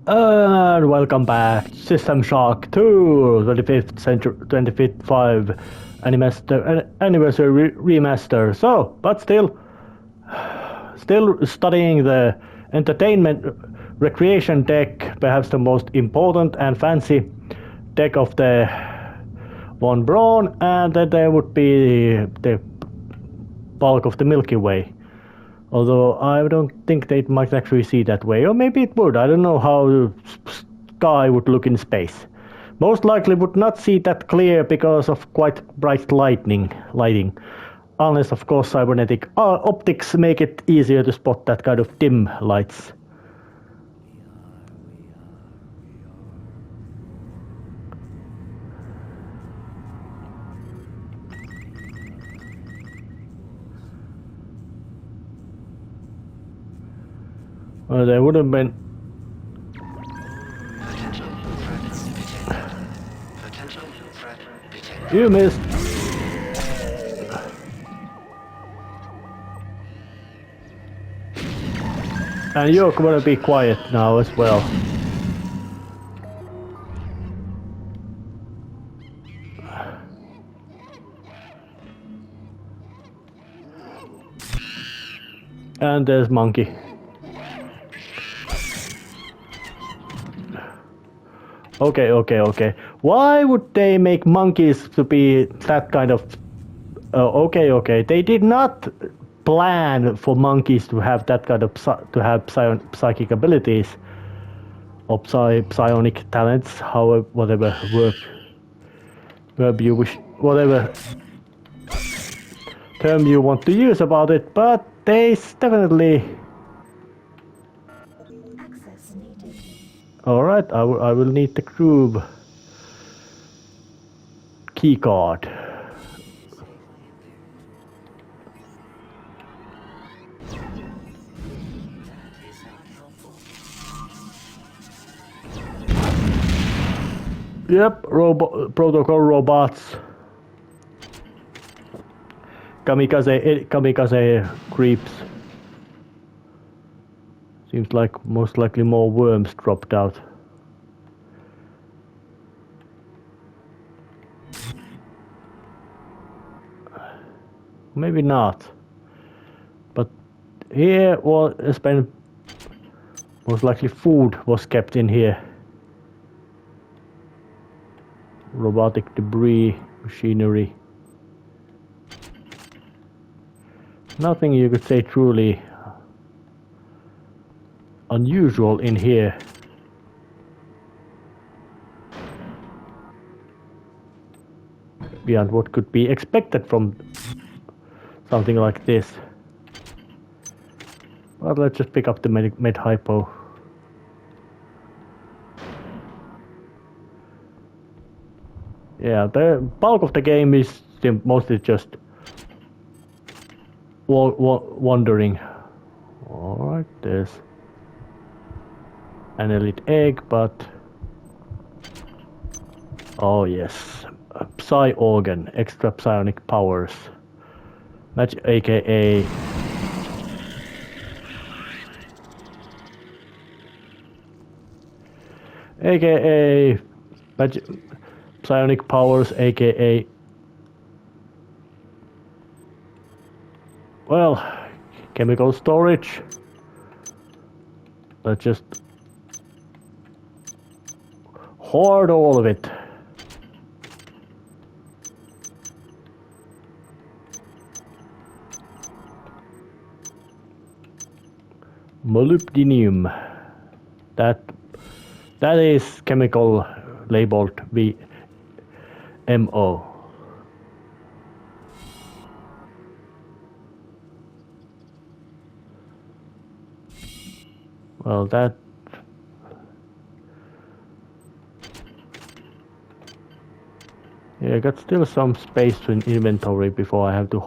And welcome back. System Shock 2, 25th century, 25th anniversary remaster. So, but still studying the entertainment recreation deck, perhaps the most important and fancy deck of the one Braun, and then there would be the bulk of the Milky Way. Although I don't think they might actually see that way, or maybe it would. I don't know how the sky would look in space. Most likely would not see that clear because of quite bright lighting. Unless of course cybernetic optics make it easier to spot that kind of dim lights. Well, there would have been. You missed. And you're gonna be quiet now as well. And there's Monkey. Okay. Why would they make monkeys to be that kind of... okay. They did not plan for monkeys to have that kind of... psychic abilities. Or psionic talents, however, whatever verb you wish... whatever term you want to use about it, but they definitely... Alright, I will need the groove keycard. Yep, protocol robots. Kamikaze creeps. Seems like most likely more worms dropped out. Maybe not. But here was been most likely food was kept in here. Robotic debris, machinery. Nothing you could say truly unusual in here. Beyond what could be expected from something like this. But let's just pick up the med hypo. Yeah, the bulk of the game is mostly just wandering. Alright, there's an elite egg, but... oh yes, a psi organ, extra psionic powers. Match aka... psionic powers, aka... well, chemical storage. Let's just hoard all of it. Molybdenum. That is chemical labeled VMO. Well, that... yeah, I got still some space in inventory before I have to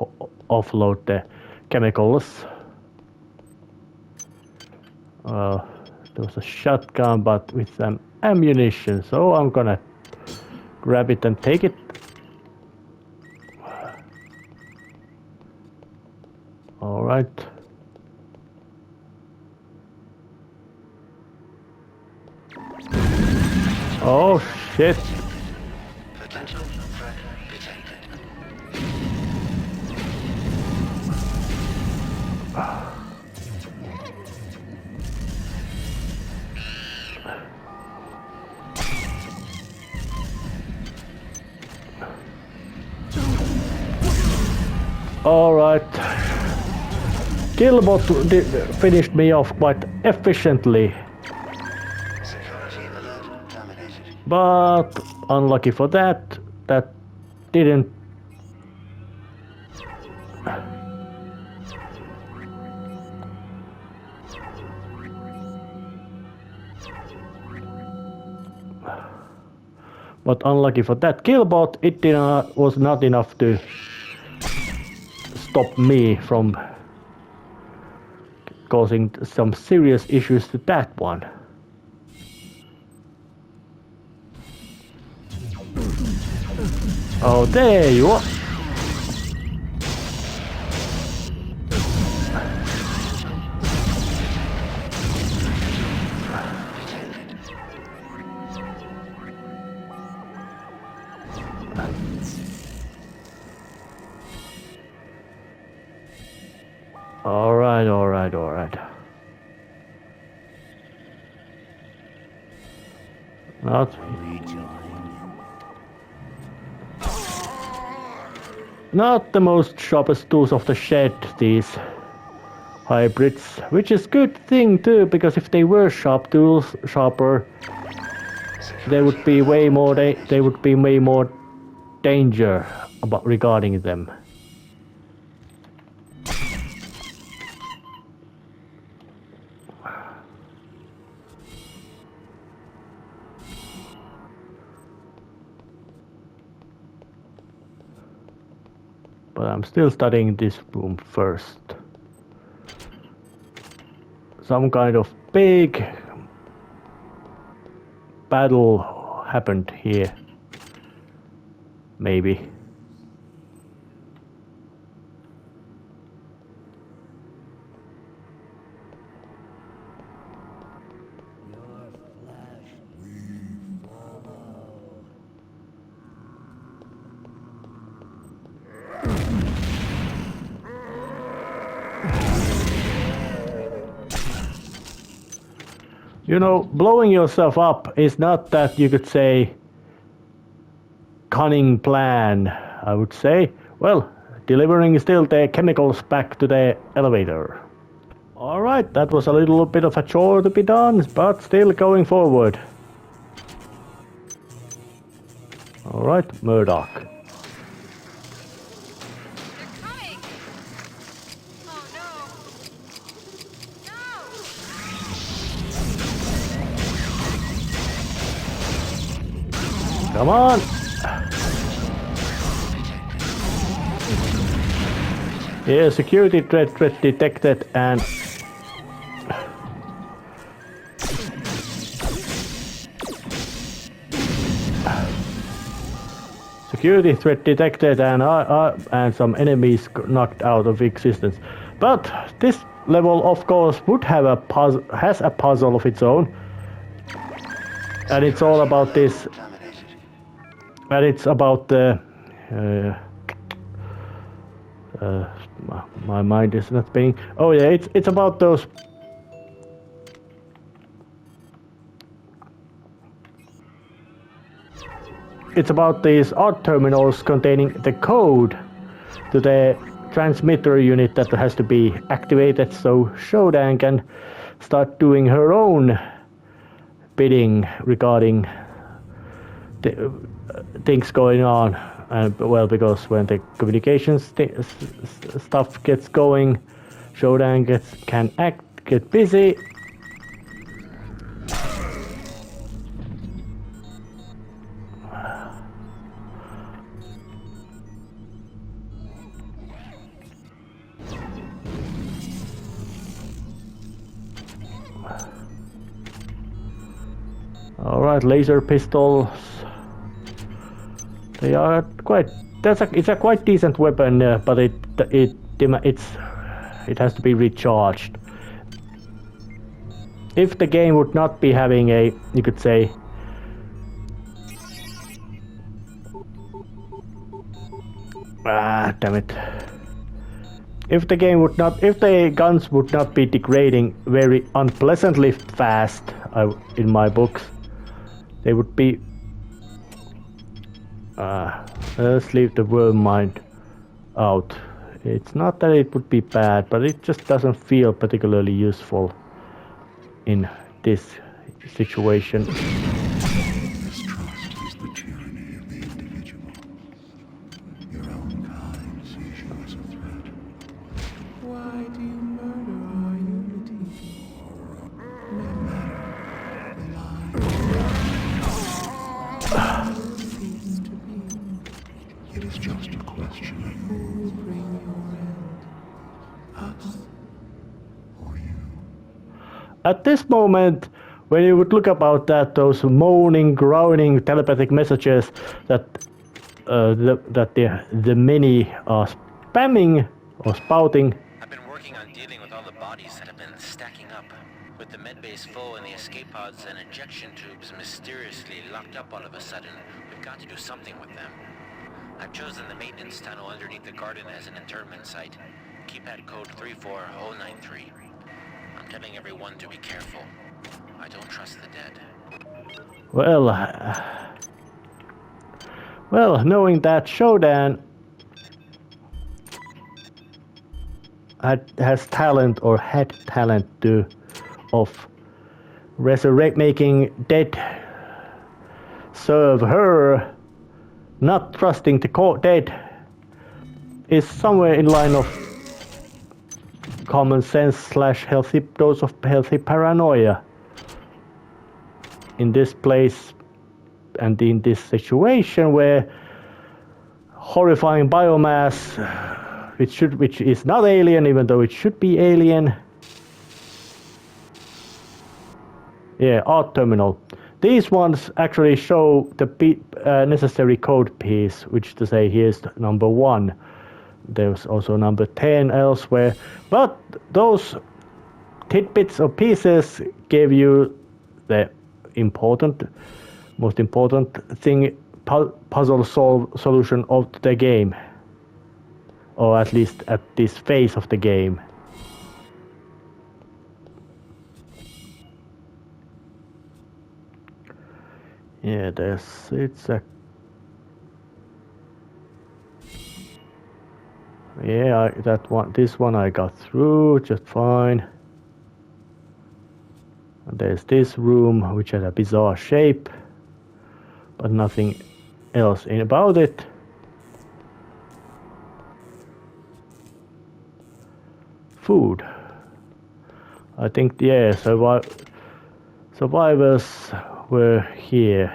offload the chemicals. There was a shotgun, but with some ammunition, so I'm gonna grab it and take it. Alright. Oh shit. Potential threat detected. Alright. Killbot finished me off quite efficiently. Security alert terminated. But unlucky for that, that didn't. But unlucky for that killbot, it was not enough to stop me from causing some serious issues to that one. Oh, there you are. Alright. Not the most sharpest tools of the shed, these hybrids, which is good thing too, because if they were sharper, there would be way more danger regarding them. But I'm still studying this room first. Some kind of big battle happened here. Maybe. You know, blowing yourself up is not that you could say cunning plan, I would say. Well, delivering still the chemicals back to the elevator. Alright, that was a little bit of a chore to be done, but still going forward. Alright, Murdoch. Come on! Yeah, security threat detected and... Security threat detected and some enemies knocked out of existence. But this level, of course, would have has a puzzle of its own. And it's all about this... And it's about the... my mind is not spinning. Oh yeah, it's about those... It's about these odd terminals containing the code to the transmitter unit that has to be activated so Shodan can start doing her own bidding regarding the things going on. Well, because when the communications stuff gets going, Shodan can get busy. Alright, laser pistols. They are quite. It's a quite decent weapon, but it has to be recharged. if the game would not be having a, you could say, damn it. If the guns would not be degrading very unpleasantly fast, in my books, they would be. Let's leave the worm mind out. It's not that it would be bad, but it just doesn't feel particularly useful in this situation. Mistrust is the tyranny of the individual. Your own kind sees you as a threat. Why do you murder our unity? No matter. The lie cease to be. It is just a question Who will bring your end? Us? for you. At this moment, when you would look about that, those moaning, groaning telepathic messages that the many are spamming or spouting. I've been working on dealing with all the bodies that have been stacking up. With the medbase full and the escape pods and injection tubes mysteriously locked up all of a sudden, we've got to do something with them. I've chosen the maintenance tunnel underneath the garden as an internment site. Keypad code 34093. I'm telling everyone to be careful. I don't trust the dead. Well, knowing that Shodan has talent or had talent of making dead serve her, not trusting the dead is somewhere in line of common sense / healthy dose of healthy paranoia in this place and in this situation where horrifying biomass, which is not alien even though it should be alien. Yeah, art terminal. These ones actually show the necessary code piece, which to say here's number 1. There's also number 10 elsewhere, but those tidbits or pieces gave you the most important thing, puzzle solution of the game, or at least at this phase of the game. Yeah, this one I got through just fine. And there's this room which has a bizarre shape, but nothing else about it. Food. I think, yeah, survivors were here.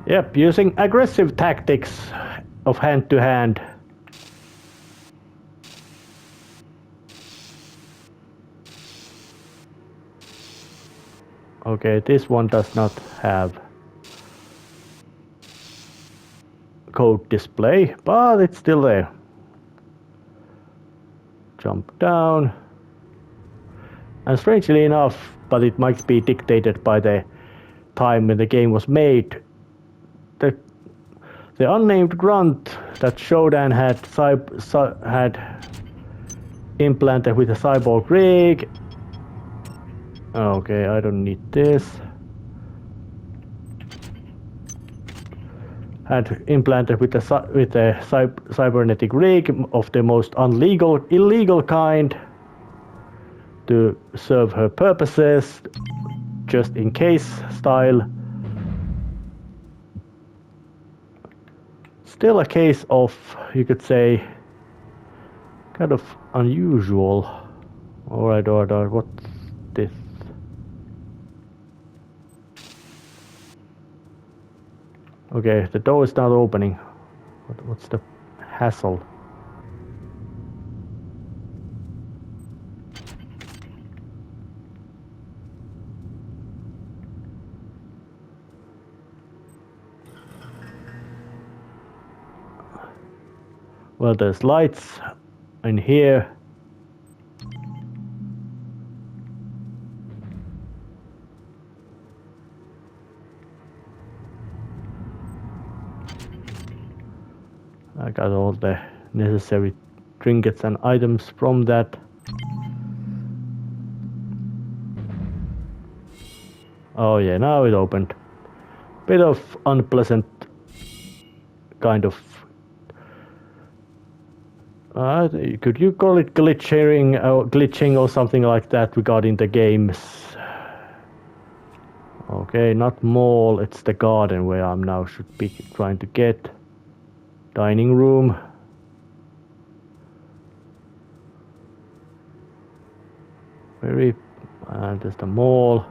Yep, using aggressive tactics of hand to hand. Okay, this one does not have code display, but it's still there. Jump down. And strangely enough, but it might be dictated by the time when the game was made, the unnamed grunt that Shodan had implanted with a cyborg rig. Okay, I don't need this. Had implanted with a cybernetic rig of the most illegal kind to serve her purposes, just in case style. Still a case of, you could say, kind of unusual. Alright, what's this? Okay, the door is not opening. What's the hassle? Well, there's lights in here. I got all the necessary trinkets and items from that. Oh yeah, now it opened. Bit of unpleasant kind of... could you call it glitching or something like that regarding the games? Okay, not mall, it's the garden where I'm now should be trying to get. Dining room. There's the mall.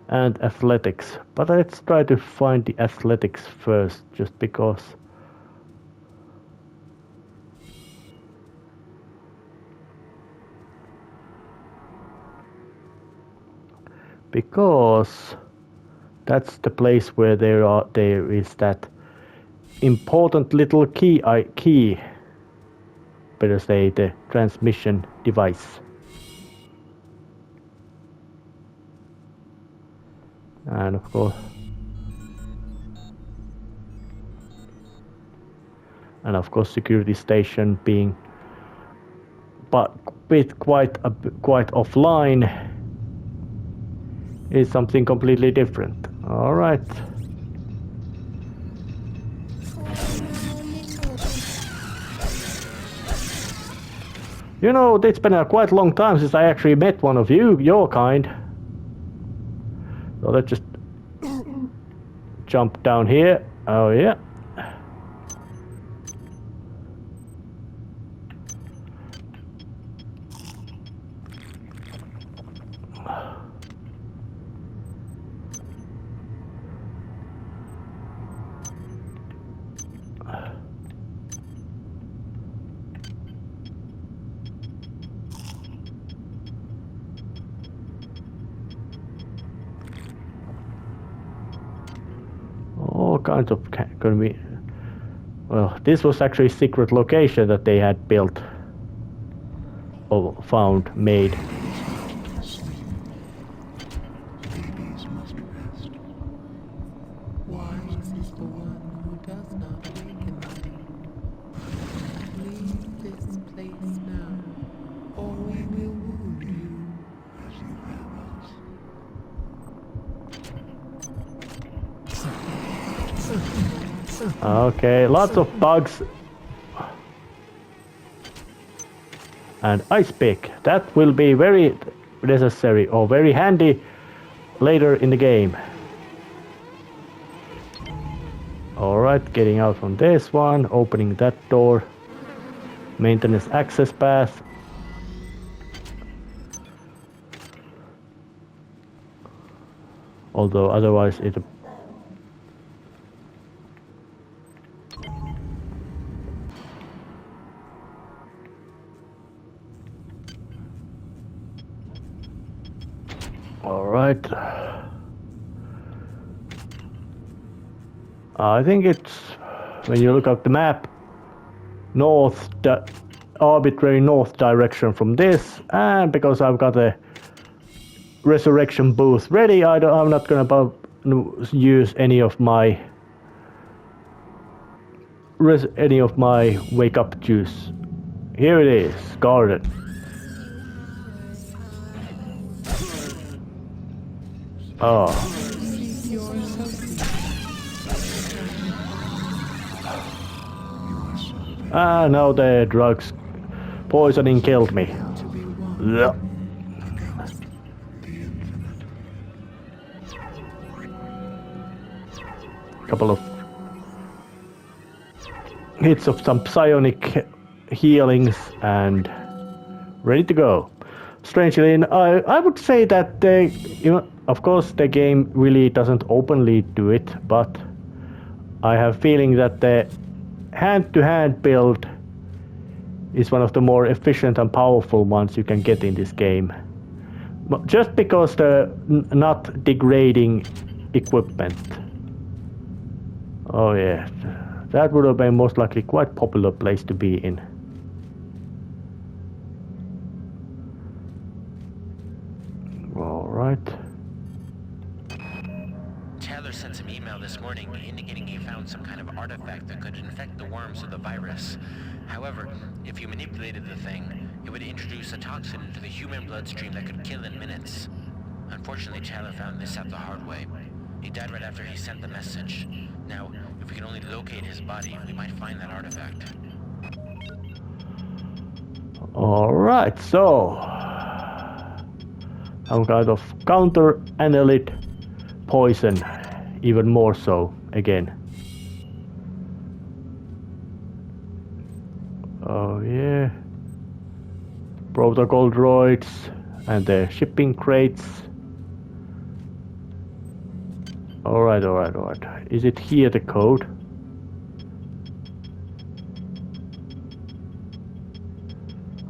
And athletics. But let's try to find the athletics first, just because. Because that's the place where there is that important little key, better say the transmission device. And of course security station being but quite offline is something completely different. All right. You know, it's been a quite long time since I actually met one of you, your kind. So let's just jump down here. Oh yeah. All kinds of well, this was actually a secret location that they had built or found, made. Babies must rest. Wise is the one who does not awaken them. Leave this place now, or we will wound you. As you have us. Okay, lots of bugs. And ice pick. That will be very necessary or very handy later in the game. Alright, getting out from this one, opening that door. Maintenance access path. Although otherwise it... Alright. I think it's, when you look at the map, north, arbitrary north direction from this, and because I've got a resurrection booth ready, I'm not gonna use any of my wake up juice. Here it is, garden. Oh. No, the drugs poisoning killed me. Yeah. Couple of hits of some psionic healings and ready to go. Strangely, I would say that of course the game really doesn't openly do it, but I have a feeling that the hand-to-hand build is one of the more efficient and powerful ones you can get in this game. Just because the not degrading equipment. Oh yeah, That would have been most likely quite popular place to be in. Alright. Taylor sent some email this morning indicating he found some kind of artifact that could infect the worms with the virus. However, if you manipulated the thing, it would introduce a toxin into the human bloodstream that could kill in minutes. Unfortunately, Taylor found this out the hard way. He died right after he sent the message. Now, if we can only locate his body, we might find that artifact. Alright, so some kind of counter-analyte poison, even more so again. Oh yeah. Protocol droids and the shipping crates. Alright. Is it here the code?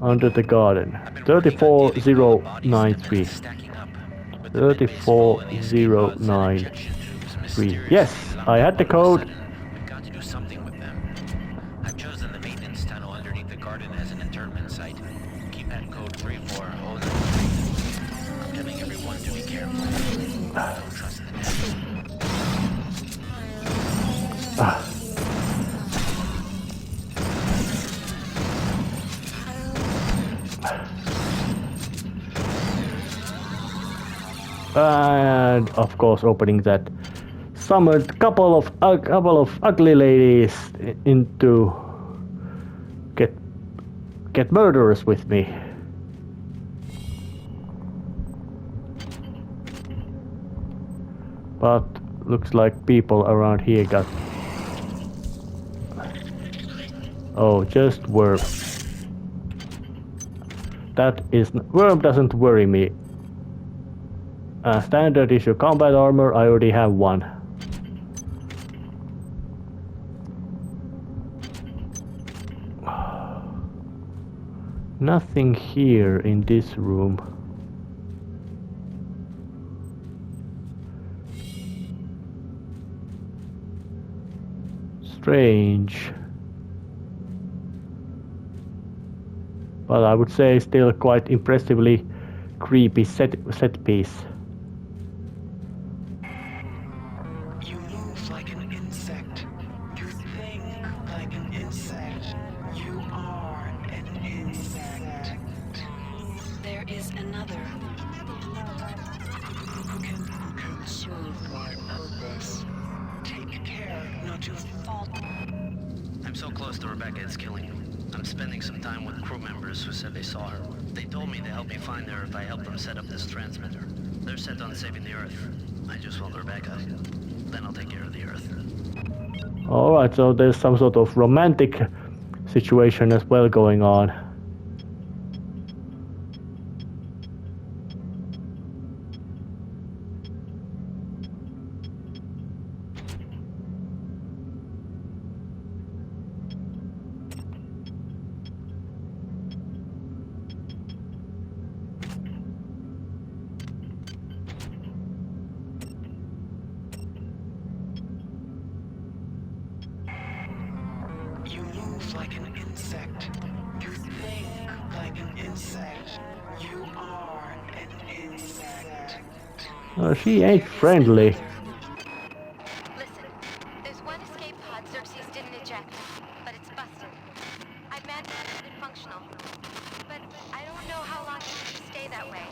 Under the garden. 34093. 34093. Yes, I had the code. We've got to do something with them. I've chosen the maintenance tunnel underneath the garden as an internment site. Keypad code 34093. I'm telling everyone to be careful. Don't trust the net. And of course, opening that summoned couple of ugly ladies into get murderers with me. But looks like people around here got. Oh, just worm. That is worm doesn't worry me. Standard issue combat armor, I already have one. Nothing here in this room. Strange. But I would say still quite impressively creepy set piece. You move like an insect. You think like an insect. You are an insect. There is another. Who can serve my purpose? Take care not to fall. I'm so close to Rebecca, it's killing me. I'm spending some time with crew members who said they saw her. They told me to help me find her if I help them set up this transmitter. They're set on saving the Earth. I just want Rebecca. Then I'll take care of the Earth. Alright, so there's some sort of romantic situation as well going on. You move like an insect. You think like an insect. You are an insect. She ain't friendly. Listen, there's one escape pod Xerxes didn't eject, but it's busted. I've managed to keep it functional, but I don't know how long it can stay that way.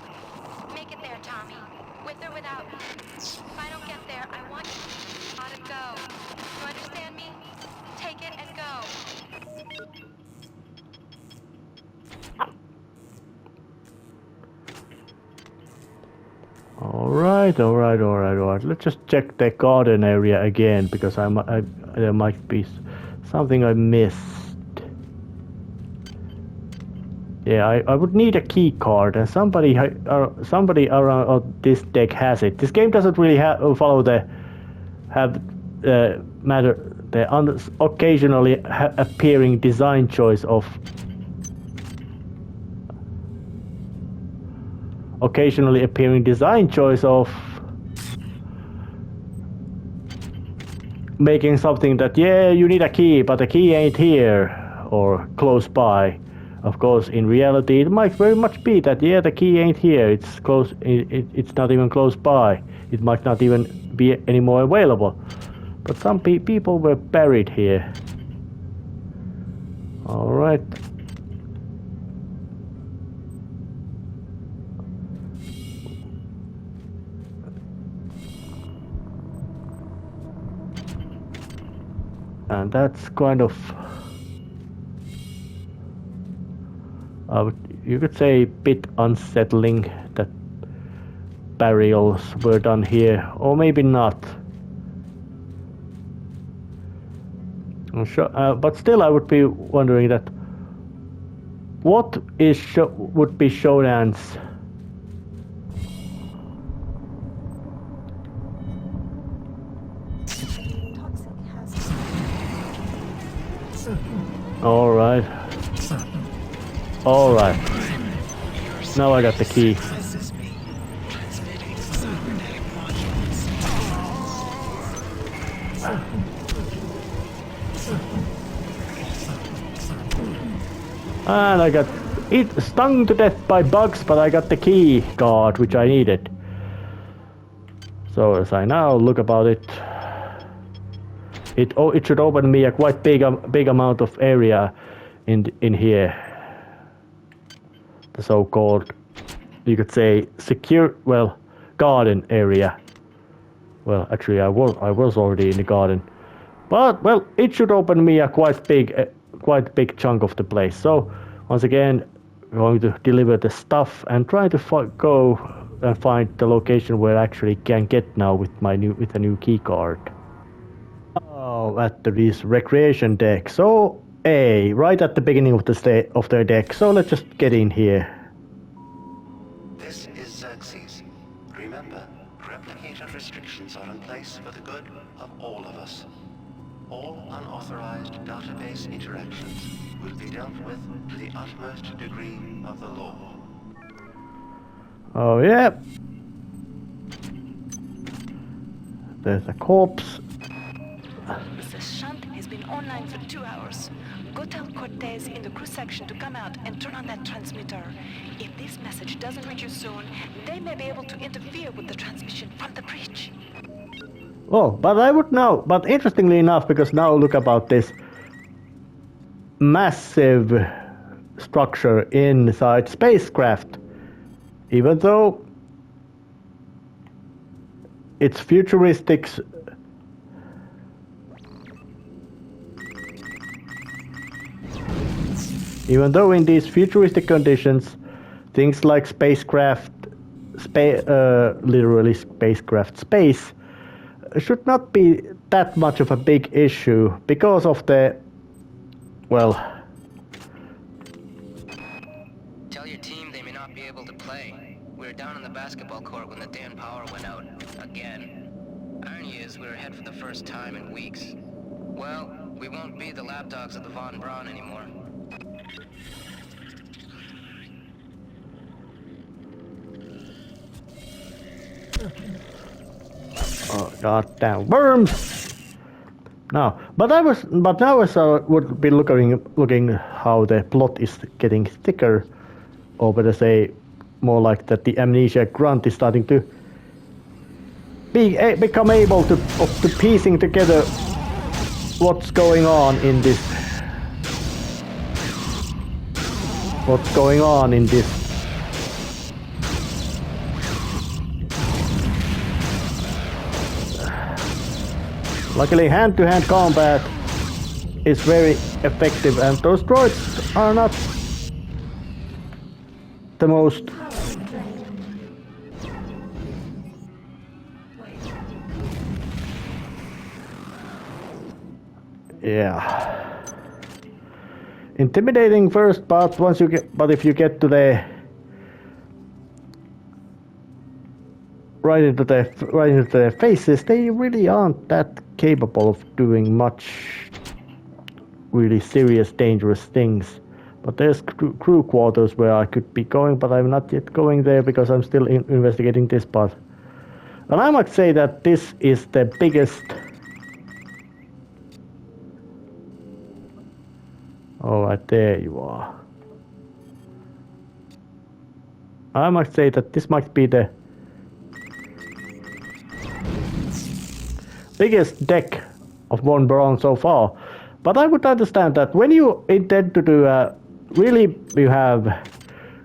Make it there, Tommy, with or without me. If I don't get there, I want you to go. You understand me? Take it and go. Alright. Let's just check the garden area again because there might be something I missed. Yeah, I would need a key card, and somebody around this deck has it. This game doesn't really follow the occasionally appearing design choice of making something that, yeah, you need a key, but the key ain't here or close by. Of course, in reality, it might very much be that, yeah, the key ain't here. It's close. It's not even close by. It might not even be anymore available. But some people were buried here. All right. And that's kind of, you could say, a bit unsettling that burials were done here, or maybe not. I'm sure, but still, I would be wondering that what is would be Shodan's all right. All right. Now I got the key. And I got it stung to death by bugs, but I got the key card which I needed. So as I now look about it, it should open me a quite big amount of area in here. The so-called, you could say, secure, well, garden area. Well, actually, I was already in the garden, but well, it should open me a quite big chunk of the place. So once again, I'm going to deliver the stuff and try to go and find the location where I actually can get now with a new key card. Oh, at this recreation deck. So right at the beginning of their deck. So let's just get in here. This is Xerxes. Remember, replicator restrictions are in place for the good of all of us. All unauthorized database interactions will be dealt with to the utmost degree of the law. Oh yeah. There's a corpse. The shunt has been online for 2 hours. Go tell Cortez in the crew section to come out and turn on that transmitter. If this message doesn't reach you soon, they may be able to interfere with the transmission from the bridge. Oh, but I would know. But interestingly enough, because now look about this massive structure inside spacecraft. Even though it's futuristic, even though in these futuristic conditions, things like spacecraft, literally spacecraft space, should not be that much of a big issue because of the, well... Tell your team they may not be able to play. We were down on the basketball court when the damn power went out. Again. Irony is we were ahead for the first time in weeks. Well, we won't be the lapdogs of the Von Braun anymore. Oh, goddamn worms! No, but now as I would be looking how the plot is getting thicker, or better say, more like that the amnesia grunt is starting to become able to piecing together what's going on in this. What's going on in this? Luckily, hand-to-hand combat is very effective, and those droids are not the most... Yeah. Intimidating first, but if you get to the right into their faces, they really aren't that capable of doing much really serious, dangerous things. But there's crew quarters where I could be going, but I'm not yet going there because I'm still investigating this part. And I might say that this is the biggest Alright, there you are. I must say that this might be the biggest deck of von Braun so far. But I would understand that when you intend to do really, you have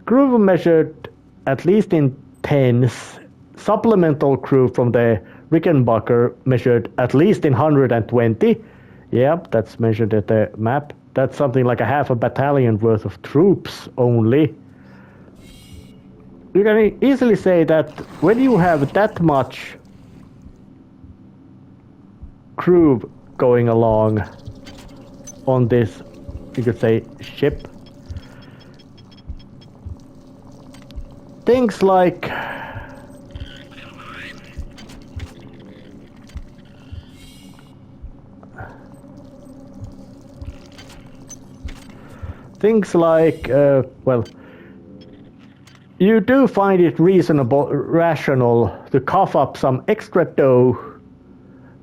groove measured at least in tens, supplemental groove from the Rickenbacker measured at least in 120. Yep, that's measured at the map. That's something like a half a battalion worth of troops only. You can easily say that when you have that much groove going along on this, you could say, ship, things like well, you do find it rational to cough up some extra dough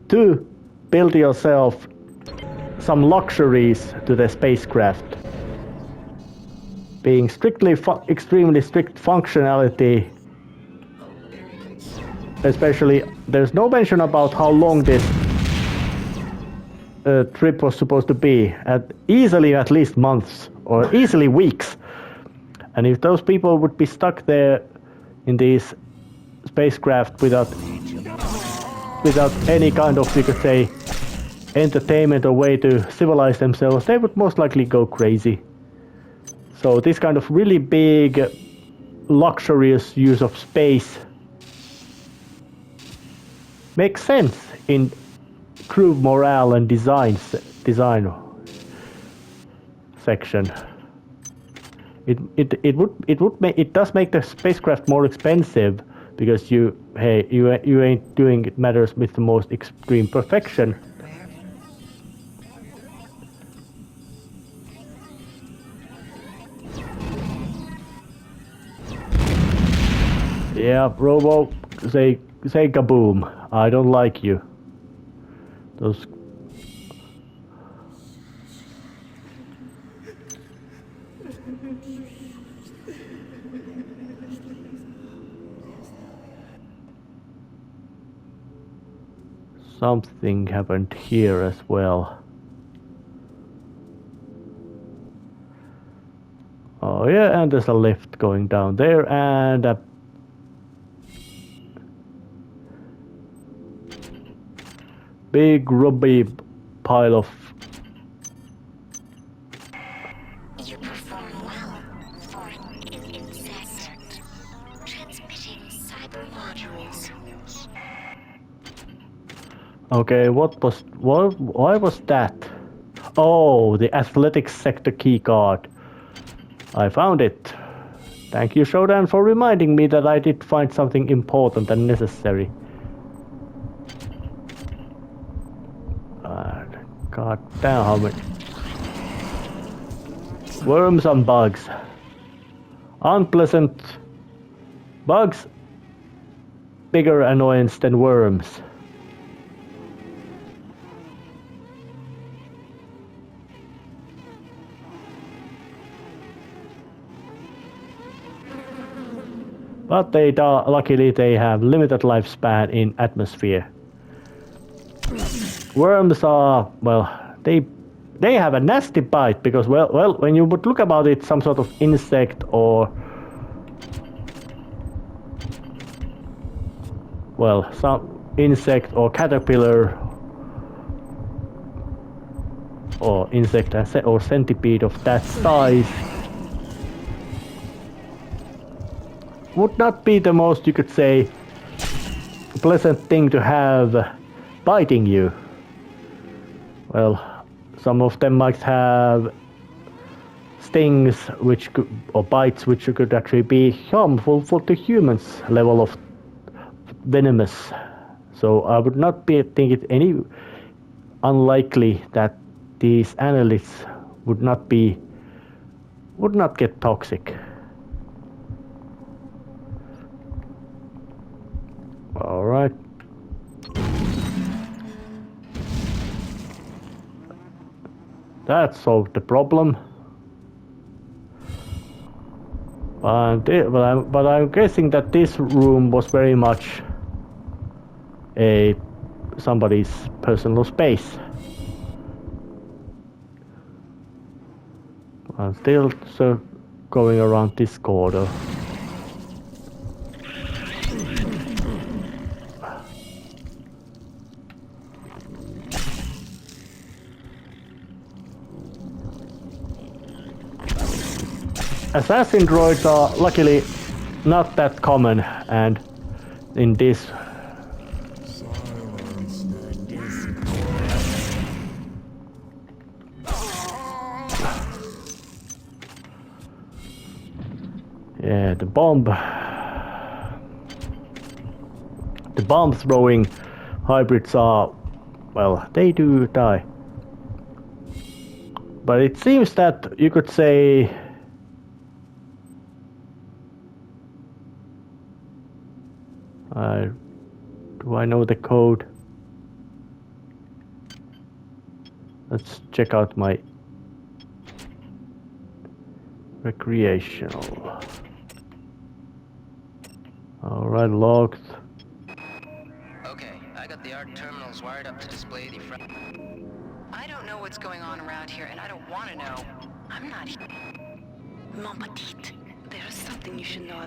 to build yourself some luxuries to the spacecraft. Being extremely strict functionality, especially, there's no mention about how long this trip was supposed to be. Easily at least months, or easily weeks. And if those people would be stuck there in these spacecraft without any kind of, you could say, entertainment or way to civilize themselves, they would most likely go crazy. So this kind of really big, luxurious use of space makes sense in crew morale and design section. It does make the spacecraft more expensive because you ain't doing matters with the most extreme perfection. Yeah, Robo, say kaboom. I don't like you. Those. Something happened here as well. Oh yeah, and there's a lift going down there and a big rubby pile of. You perform well for an insect. Transmitting cyber modules. Okay, why was that? Oh, the athletics sector keycard. I found it. Thank you, Shodan, for reminding me that I did find something important and necessary. God damn, how many worms and bugs. Unpleasant bugs, bigger annoyance than worms. But luckily they have limited lifespan in atmosphere. Worms are, well, they have a nasty bite because, well, when you would look about it, some sort of insect or, well, some insect or caterpillar or insect or centipede of that size would not be the most, you could say, pleasant thing to have biting you. Well, some of them might have stings or bites which could actually be harmful for the humans level of venomous. So I would not think it any unlikely that these analysts would not get toxic. All right. That solved the problem. But I'm guessing that this room was very much somebody's personal space. I'm still going around this corridor. Assassin droids are luckily not that common, and in this the bomb throwing hybrids are, well, they do die. But it seems that you could say do I know the code? Let's check out my recreational. Alright, logged. Okay, I got the ARC terminals wired up to display the front. I don't know what's going on around here, and I don't want to know. I'm not here. Mon petite, there's something you should know.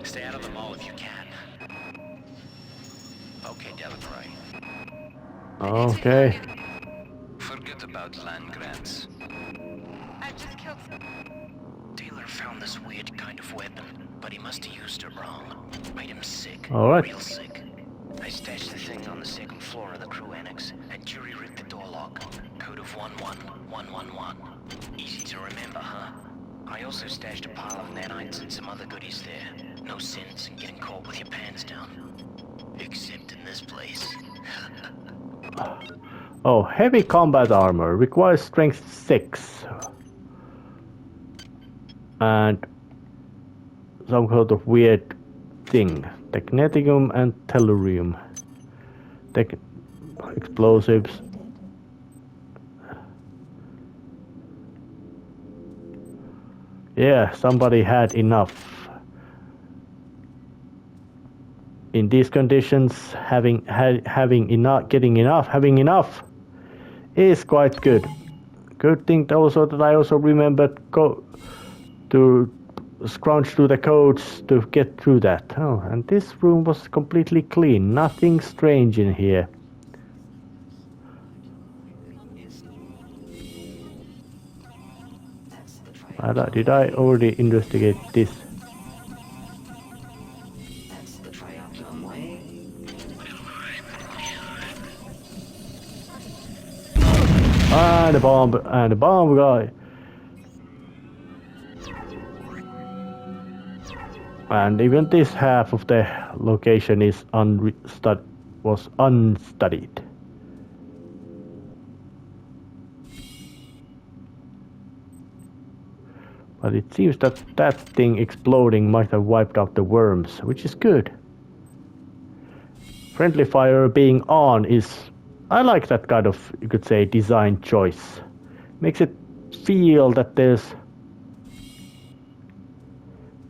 Stay out of the mall if you can. Okay, Delacroix. Okay. Forget about land grants. I just killed Taylor found this weird kind of weapon, but he must have used it wrong. Made him sick. Alright. Real sick. I stashed the thing on the second floor of the crew annex, and Jury ripped the door lock. Code of 11111. Easy to remember, huh? I also stashed a pile of nanites and some other goodies there. No sense in getting caught with your pants down. Except in this place. Oh, heavy combat armor requires strength 6. And some sort of weird thing. Technetium and tellurium. Explosives. Yeah, somebody had enough. In these conditions, having enough is quite good. Good thing also that I also remembered to scrounge through the codes to get through that. Oh, and this room was completely clean. Nothing strange in here. Did I already investigate this? And the bomb guy. And even this half of the location is was unstudied. But it seems that that thing exploding might have wiped out the worms, which is good. Friendly fire being on is... I like that kind of, you could say, design choice. Makes it feel that there's a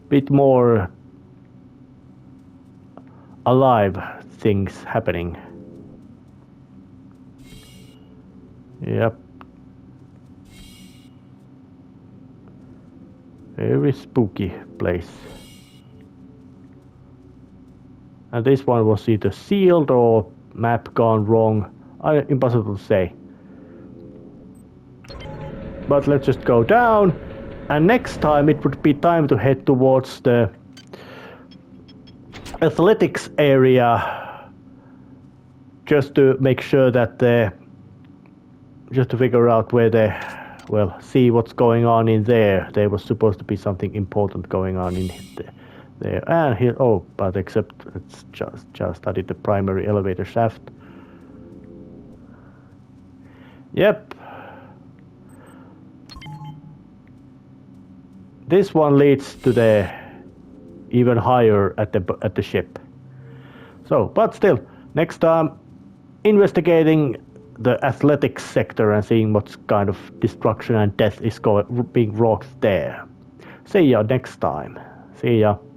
bit more alive things happening. Yep. Very spooky place. And this one was either sealed or map gone wrong. Impossible to say. But let's just go down. And next time it would be time to head towards the athletics area. Just to make sure that just to figure out where well, see what's going on in there. There was supposed to be something important going on in there. And here, oh, but except it's just studied the primary elevator shaft. Yep. This one leads to the even higher at the ship. So, but still, next time investigating the athletics sector and seeing what kind of destruction and death is being wrought there. See you next time. See ya.